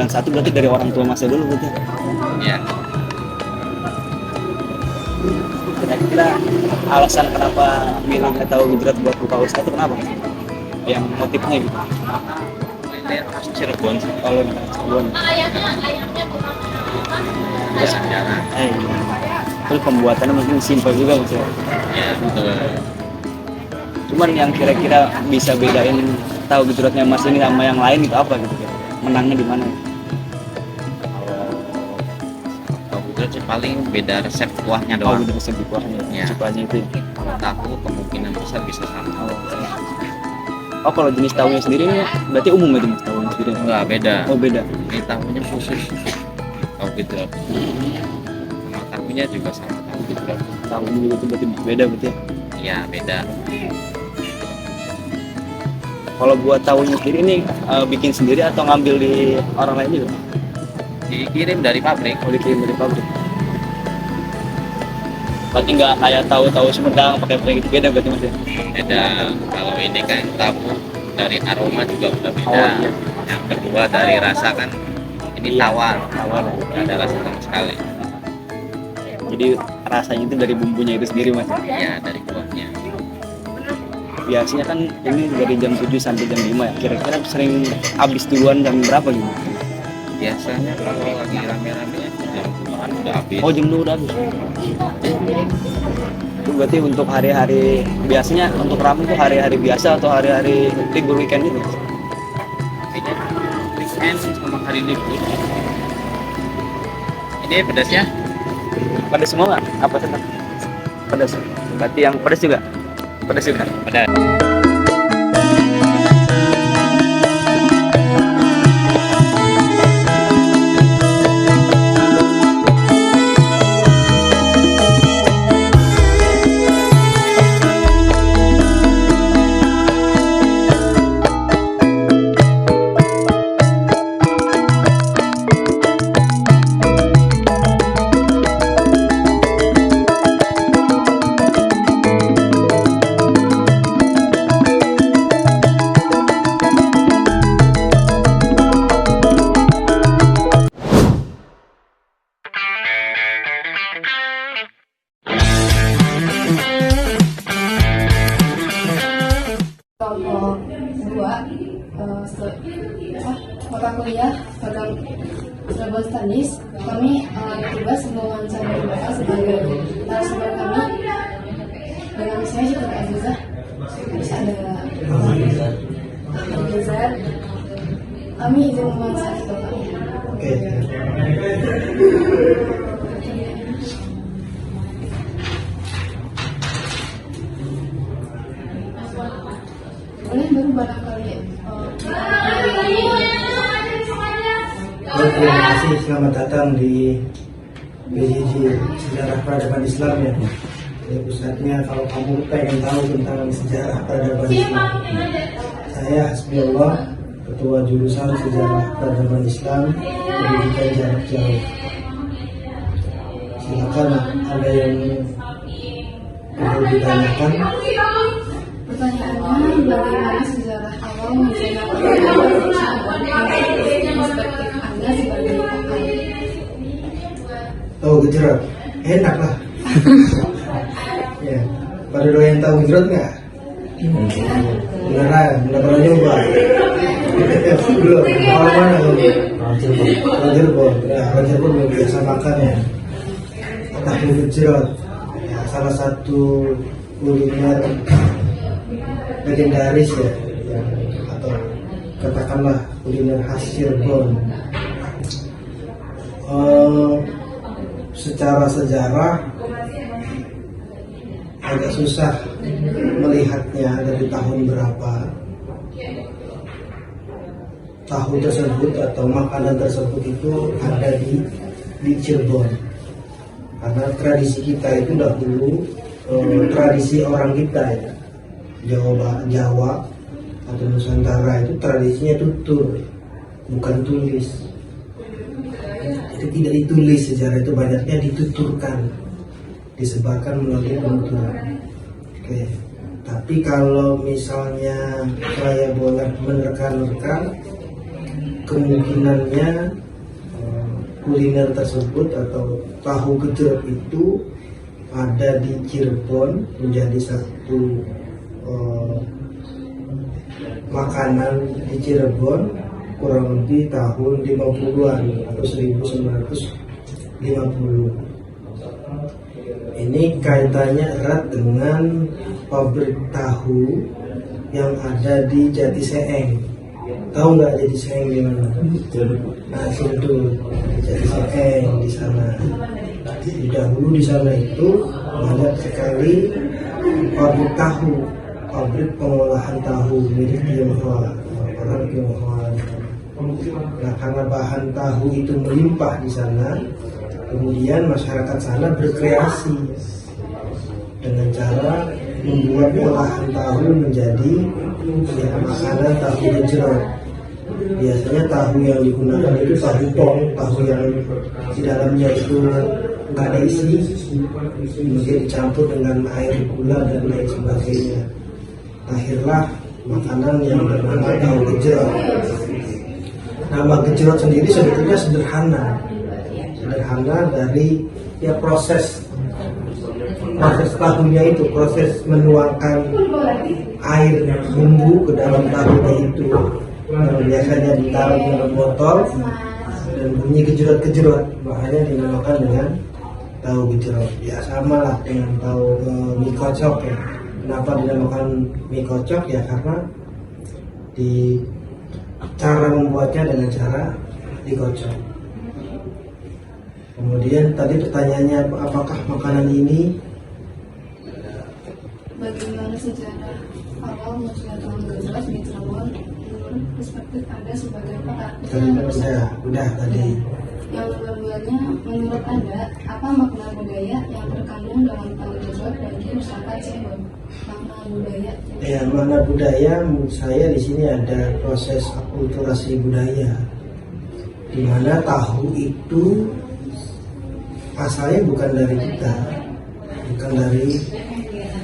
991 berarti dari orang tua masa dulu berarti. Ya, Kira-kira alasan kenapa milih tahu Gejrot buat buka usaha itu kenapa? Yang motifnya gitu. ini khas Cirebon sih. Kalau misalnya Cirebon. Terus sejarah. Iya. Terus pembuatannya mungkin simpel juga maksudnya. Ya, betul. Cuman yang kira-kira bisa bedain tahu Gejrotnya Mas ini sama yang lain itu apa gitu ya? Menangnya di mana? Tahu Gejrot sih paling beda resep kuahnya Oh, doang. udah bisa dikuahnya. Ya. Cukanya itu. Kalau tahu kemungkinan besar bisa sama. Oh, kalau jenis tahunya sendiri ini berarti umum ya jenis tahunya sendiri? Enggak, beda. Oh, beda. Ini tahunya khusus tahu Gejrot. Sama tahunya juga sama tahu Gejrot. Tahunya juga itu berarti beda berarti ya? Ya, beda. Kalau buat tahunya sendiri ini bikin sendiri atau ngambil di orang lain juga? Dikirim dari pabrik. Oh, dikirim dari pabrik. Berarti nggak kayak tahu Sumedang pakai gitu, beda berarti mas ya? Beda. Kalau ini kan tahu dari aroma juga udah beda. Oh, iya. Yang kedua dari rasa kan ini Iya. tawar. Tawar. Nggak ada rasa sama sekali. Jadi rasanya itu dari bumbunya itu sendiri mas. Ya, dari kuahnya. Biasanya kan ini dari jam 7 sampai jam 5 ya. Kira-kira sering habis duluan jam berapa gitu? Biasanya kalau lagi rame-rame jam 2-an udah habis. Oh, jam 2 udah habis. Itu berarti untuk hari-hari biasanya untuk ramen itu hari-hari biasa atau hari-hari libur weekend itu? Kayaknya weekend sama hari libur. Ini pedasnya Pedas semua nggak? Apa sih? Pedas. Berarti yang pedas juga? Pedas juga. pedas. Kelompok kedua mata kuliah program Cirebon Stanis, kami bertugas mewawancarai mereka sebagai narasumber kami. Dengan saya Siti Azizah, terus ada Azizah. Kami izin mewawancarai bapak. Oke. Boleh baru barangkali Terima kasih, selamat datang di BJJ Sejarah Peradaban Islam ya. Jadi pusatnya kalau kamu pengen tahu tentang sejarah peradaban Islam, saya Hasbiullah, Ketua Jurusan Sejarah Peradaban Islam Pendidikan Jarak Jauh. Silakan ada yang perlu ditanyakan. pertanyaannya, bagaimana sejarah awal menjadi peradaban perspektif Anda sebagai kakak? Tahu Gejrot? Enak lah. Ya, pada doyan tahu Gejrot nggak? Beneran, udah pernah nyoba? Belum. Kalau mana kamu? Cirebon. Ya, orang Cirebon belum biasa makan ya. Tahu Gejrot, ya, salah satu kuliner legendaris ya, atau katakanlah kuliner khas Cirebon. Secara sejarah agak susah melihatnya dari tahun berapa tahu tersebut atau makanan tersebut itu ada di Cirebon, karena tradisi kita itu dahulu tradisi orang kita ya, Jawa atau Nusantara itu tradisinya tutur, bukan tulis. Itu tidak ditulis, sejarah itu banyaknya dituturkan, disebarkan melalui penuturan. Oke. Tapi kalau misalnya saya boleh menerka-nerka, kemungkinannya kuliner tersebut atau tahu gejrot itu ada di Cirebon menjadi satu makanan di Cirebon kurang lebih tahun 50-an atau 1950. Ini kaitannya erat dengan pabrik tahu yang ada di Jati Seeng. Tahu nggak Jati Seeng di mana? Nah, situ Jati Seeng di sana. Dahulu di sana itu banyak sekali pabrik tahu, pabrik pengolahan tahu milik Tionghoa, orang Tionghoa. Nah, karena bahan tahu itu melimpah di sana, kemudian masyarakat sana berkreasi dengan cara membuat olahan tahu menjadi makanan tahu gejrot. Biasanya tahu yang digunakan itu tahu tong, tahu yang di dalamnya itu nggak ada isi, kemudian dicampur dengan air, gula dan lain sebagainya. Lahirlah makanan yang bernama tahu gejrot. Nama gejrot sendiri sebetulnya sederhana dari proses tahunya itu, proses menuangkan air bumbu ke dalam tahunya itu yang biasanya ditaruh di dalam botol dan bunyi gejrot-gejrot, makanya dinamakan dengan tahu gejrot. Ya sama lah dengan tahu mie kocok ya. Kenapa dinamakan mie kocok ya, karena di cara membuatnya dengan cara dikocok. Kemudian tadi pertanyaannya, apakah makanan ini bagaimana sejarah awal munculnya tahu gejrot di Cirebon menurut perspektif Anda sebagai pakar? Udah tadi. Yang kedua-duanya, menurut Anda, apa makna budaya yang terkandung dalam tahu gejrot dan masyarakat Cirebon? Makna budaya? Ya, makna budaya menurut saya di sini ada proses akulturasi budaya, di mana tahu itu asalnya bukan dari kita, bukan dari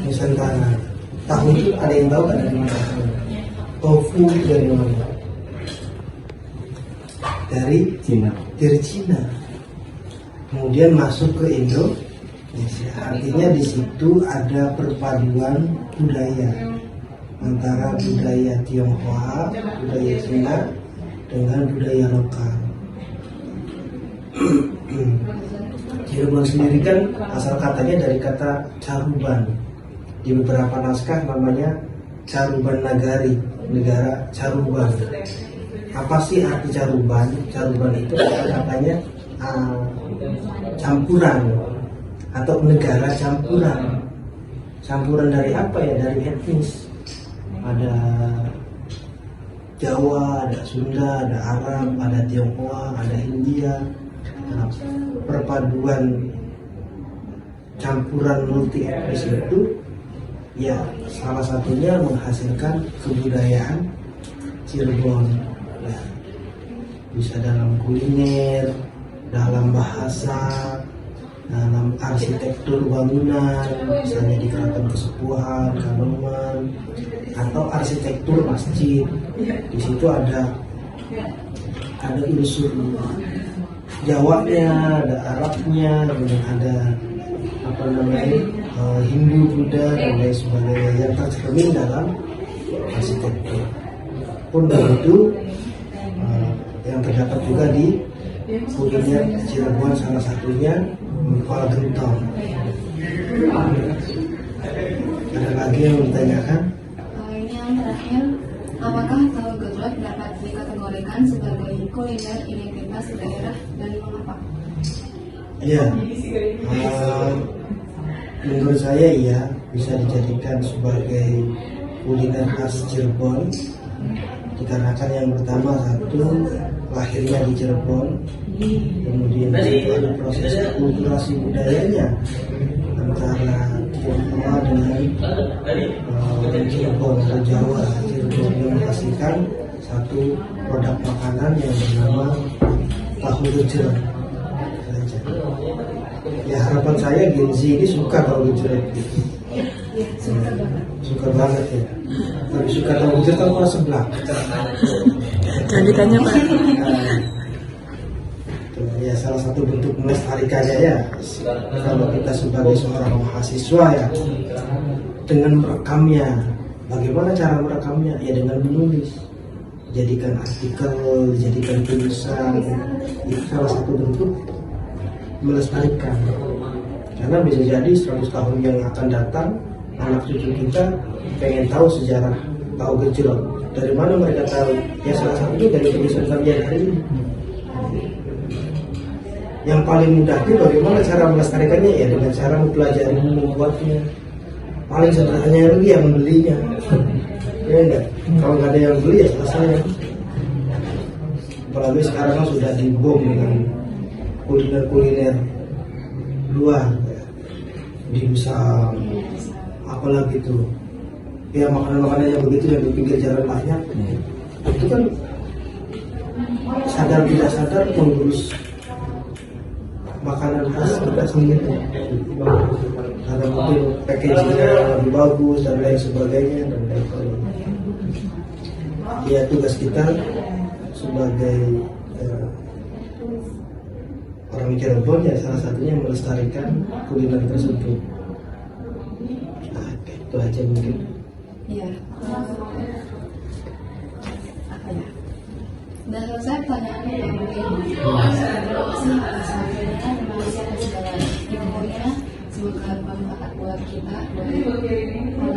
Nusantara. Tahu itu ada yang tahu kan dari mana? Tofu dari mana? Dari Cina. Dari Cina. Kemudian masuk ke Indonesia. Artinya di situ ada perpaduan budaya antara budaya Tionghoa, budaya Cina dengan budaya lokal. Cirebon sendiri kan asal katanya dari kata caruban. Di beberapa naskah namanya Caruban Nagari, negara Caruban. Apa sih arti Caruban? Caruban itu katanya campuran atau negara campuran. Campuran dari apa ya? Dari etnis. Ada Jawa, ada Sunda, ada Arab, ada Tionghoa, ada India. Nah, perpaduan campuran multi etnis itu ya salah satunya menghasilkan kebudayaan Cirebon. Ya, bisa dalam kuliner, dalam bahasa, dalam arsitektur bangunan, misalnya di Keraton Kesepuhan, Kanoman, atau arsitektur masjid. Di situ ada unsur Jawanya, ada Arabnya, kemudian ada Hindu, Buddha dan lain sebagainya yang tercermin dalam arsitektur. Pun begitu yang terdapat juga di kuliner Cirebon, salah satunya kepala gentong. Ada lagi yang ditanyakan? Ini yang terakhir, apakah tahu gejrot dapat dikategorikan sebagai kuliner identitas daerah dan mengapa? Ya, menurut saya ya bisa dijadikan sebagai kuliner khas Cirebon dikarenakan yang pertama satu lahirnya di Cirebon, kemudian ada proses akulturasi budayanya antara Tionghoa dengan Cirebon atau Jawa. Cirebon yang menghasilkan satu produk makanan yang bernama tahu gejrot. Ya harapan saya Gen Z ini suka tahu gejrot. Suka suka banget ya. Lebih suka tahu gejrot atau bola seblak? Jangan ditanya Pak. Ya salah satu bentuk melestarikannya ya, kalau kita sebagai seorang mahasiswa ya, dengan merekamnya. Bagaimana cara merekamnya? Ya dengan menulis, jadikan artikel, jadikan tulisan. Itu salah satu bentuk melestarikan. Karena bisa jadi 100 tahun yang akan datang, anak cucu kita pengen tahu sejarah tahu gejrot. Dari mana mereka tahu? Ya salah satunya dari tulisan kalian hari ini. Yang paling mudah itu bagaimana cara melestarikannya, ya dengan cara mempelajari, membuatnya. Paling sederhananya lagi yang membelinya, ya enggak. Kalau nggak ada yang beli ya selesai. Apalagi sekarang kan sudah dibom dengan kuliner-kuliner luar, dimsum, apalagi itu. Ya makanan-makanan yang begitu yang di pinggir jalan banyak, itu kan sadar tidak sadar mengurus makanan khas kita sendiri. Karena mungkin packagingnya lebih bagus dan lain sebagainya dan lain sebagainya. Ya tugas kita sebagai orang Cirebon ya salah satunya melestarikan kuliner tersebut. Nah, itu aja mungkin. Iya. Apa ya? Dan selesai pertanyaannya yang mungkin sebenarnya Indonesia dan segala ilmunya semoga bermanfaat buat kita, buat